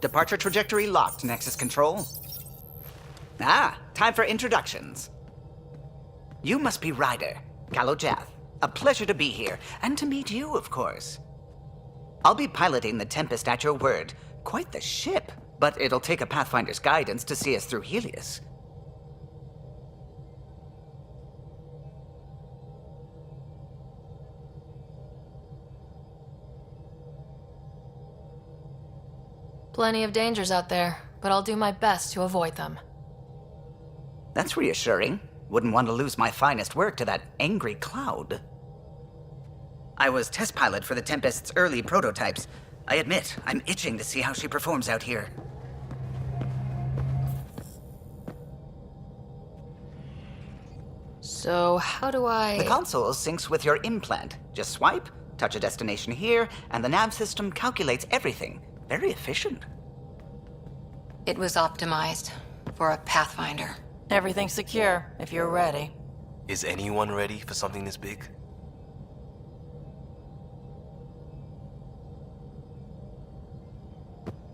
Departure trajectory locked, Nexus Control. Ah, time for introductions. You must be Ryder, Calo Jath. A pleasure to be here, and to meet you, of course. I'll be piloting the Tempest at your word. Quite the ship, but it'll take a Pathfinder's guidance to see us through Helios. Plenty of dangers out there, but I'll do my best to avoid them. That's reassuring. Wouldn't want to lose my finest work to that angry cloud. I was test pilot for the Tempest's early prototypes. I admit, I'm itching to see how she performs out here. So, how do I... The console syncs with your implant. Just swipe, touch a destination here, and the nav system calculates everything. Very efficient. It was optimized for a Pathfinder. Everything's secure, if you're ready. Is anyone ready for something this big?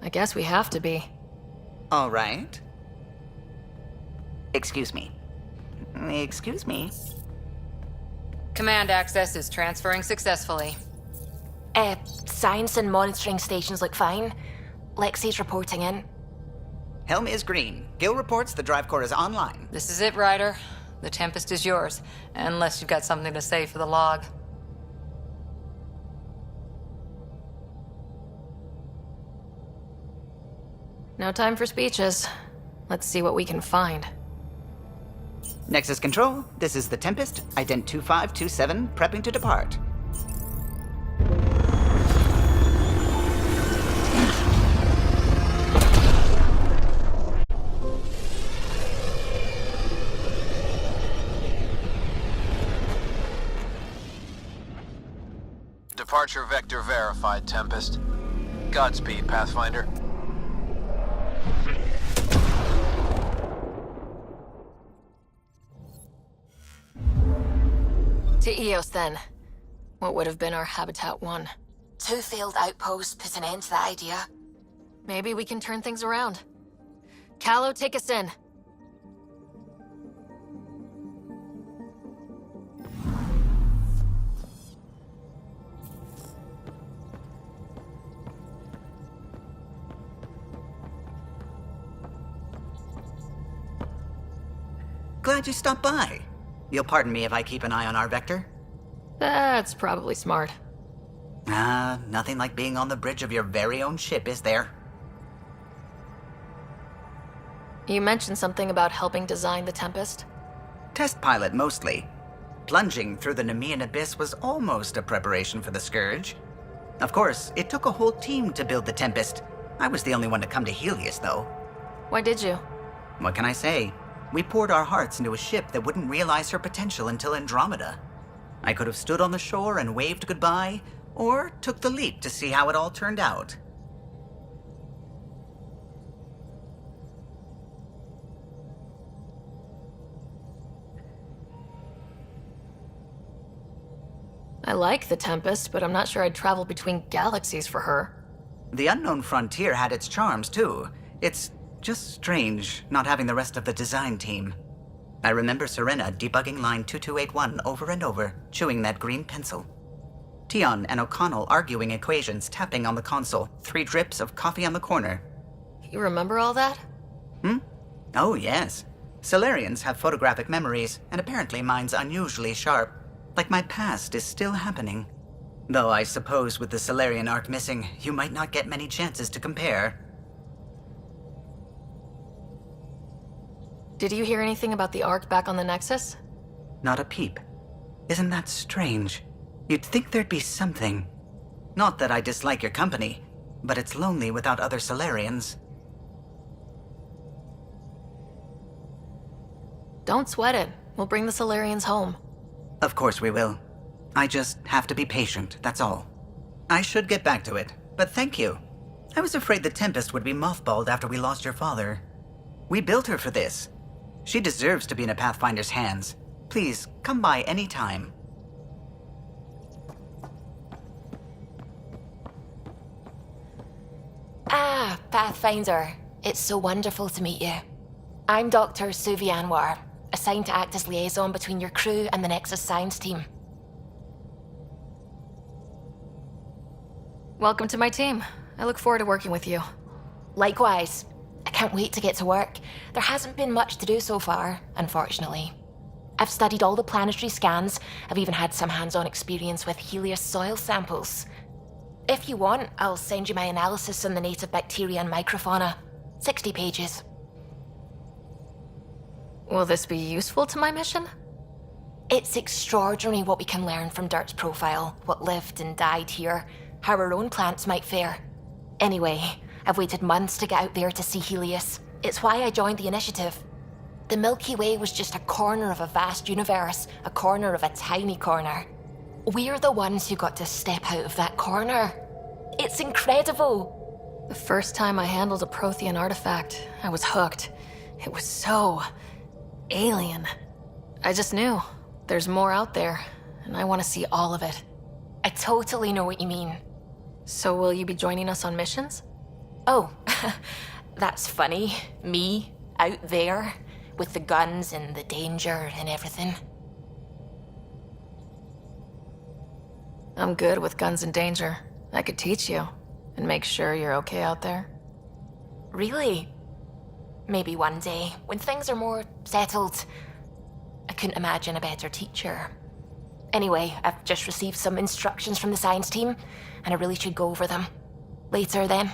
I guess we have to be. All right. Excuse me. Excuse me. Command access is transferring successfully. Science and monitoring stations look fine. Lexi's reporting in. Helm is green. Gil reports the drive core is online. This is it, Ryder. The Tempest is yours, unless you've got something to say for the log. No time for speeches. Let's see what we can find. Nexus Control, this is the Tempest, ident 2527, prepping to depart. Departure vector verified, Tempest. Godspeed, Pathfinder. To Eos, then. What would have been our Habitat 1? 2 failed outposts put an end to the idea. Maybe we can turn things around. Calo, take us in. Glad you stopped by. You'll pardon me if I keep an eye on our vector? That's probably smart. Nothing like being on the bridge of your very own ship, is there? You mentioned something about helping design the Tempest? Test pilot, mostly. Plunging through the Nemean abyss was almost a preparation for the Scourge. Of course, it took a whole team to build the Tempest. I was the only one to come to Helios, though. Why did you? What can I say? We poured our hearts into a ship that wouldn't realize her potential until Andromeda. I could have stood on the shore and waved goodbye, or took the leap to see how it all turned out. I like the Tempest, but I'm not sure I'd travel between galaxies for her. The unknown frontier had its charms, too. It's just strange not having the rest of the design team. I remember Serena debugging line 2281 over and over, chewing that green pencil. Tion and O'Connell arguing equations, tapping on the console, 3 drips of coffee on the corner. You remember all that? Oh, yes. Solarians have photographic memories, and apparently mine's unusually sharp. Like my past is still happening. Though I suppose with the Solarian arc missing, you might not get many chances to compare. Did you hear anything about the Ark back on the Nexus? Not a peep. Isn't that strange? You'd think there'd be something. Not that I dislike your company, but it's lonely without other Solarians. Don't sweat it. We'll bring the Solarians home. Of course we will. I just have to be patient, that's all. I should get back to it, but thank you. I was afraid the Tempest would be mothballed after we lost your father. We built her for this. She deserves to be in a Pathfinder's hands. Please, come by any time. Pathfinder. It's so wonderful to meet you. I'm Dr. Suvi Anwar, assigned to act as liaison between your crew and the Nexus science team. Welcome to my team. I look forward to working with you. Likewise. I can't wait to get to work. There hasn't been much to do so far, unfortunately. I've studied all the planetary scans. I've even had some hands-on experience with Helios soil samples. If you want, I'll send you my analysis on the native bacteria and microfauna. 60 pages. Will this be useful to my mission? It's extraordinary what we can learn from Dirt's profile, what lived and died here, how our own plants might fare. Anyway, I've waited months to get out there to see Helios. It's why I joined the initiative. The Milky Way was just a corner of a vast universe, a corner of a tiny corner. We're the ones who got to step out of that corner. It's incredible. The first time I handled a Prothean artifact, I was hooked. It was so alien. I just knew there's more out there, and I want to see all of it. I totally know what you mean. So will you be joining us on missions? Oh, that's funny. Me, out there, with the guns and the danger and everything. I'm good with guns and danger. I could teach you and make sure you're okay out there. Really? Maybe one day, when things are more settled. I couldn't imagine a better teacher. Anyway, I've just received some instructions from the science team, and I really should go over them. Later, then.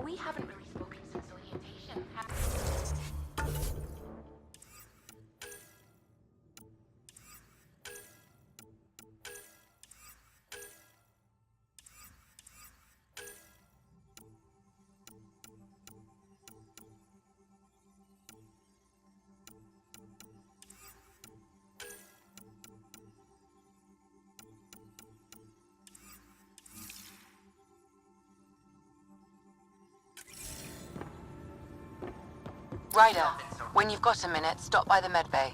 We haven't really spoken since orientation. Ryder, when you've got a minute, stop by the medbay.